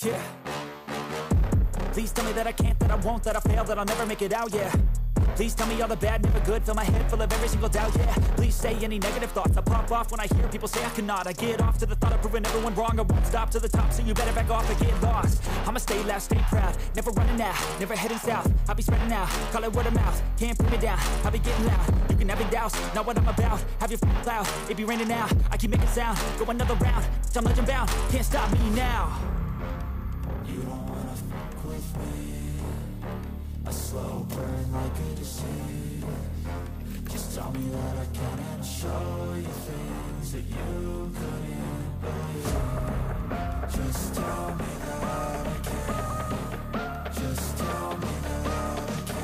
Yeah. Please tell me that I can't, that I won't, that I fail, that I'll never make it out, yeah. Please tell me all the bad, never good, fill my head full of every single doubt, yeah. Please say any negative thoughts, I pop off when I hear people say I cannot. I get off to the thought of proving everyone wrong, I won't stop to the top, so you better back off and get lost. I'ma stay loud, stay proud, never running out, never heading south. I'll be spreading out, call it word of mouth, can't put me down, I'll be getting loud. You can have your doubts, not what I'm about, have your cloud, it be raining now, I keep making sound, go another round, I'm legend bound, can't stop me now. You don't wanna fuck with me, a slow burn like a disease. Just tell me that I can and I'll show you things that you couldn't believe. Just tell me that I can. Just tell me that I can.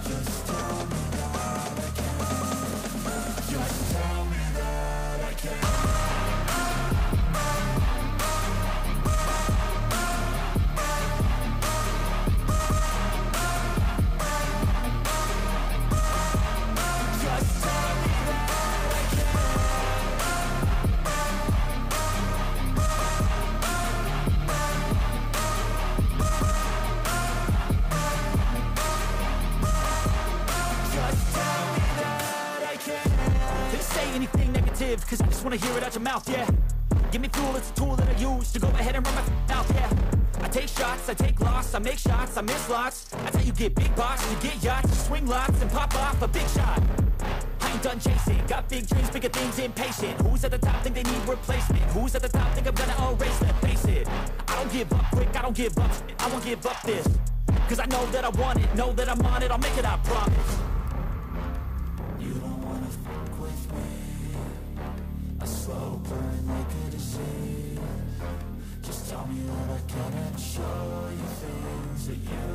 Just tell me that I can. Just tell me that I can. Anything negative, cause I just wanna hear it out your mouth, yeah. Give me fuel, it's a tool that I use to go ahead and run my mouth, yeah. I take shots, I take loss, I make shots, I miss lots. That's how you get big box, you get yachts, you swing lots and pop off a big shot. I ain't done chasing, got big dreams, bigger things, impatient. Who's at the top think they need replacement? Who's at the top think I'm gonna erase them? Face it, I don't give up quick, I don't give up shit, I won't give up this. Cause I know that I want it, know that I'm on it, I'll make it, I promise. You don't wanna fuck with me, a slow burn like a disease. Just tell me that I can and show you things that you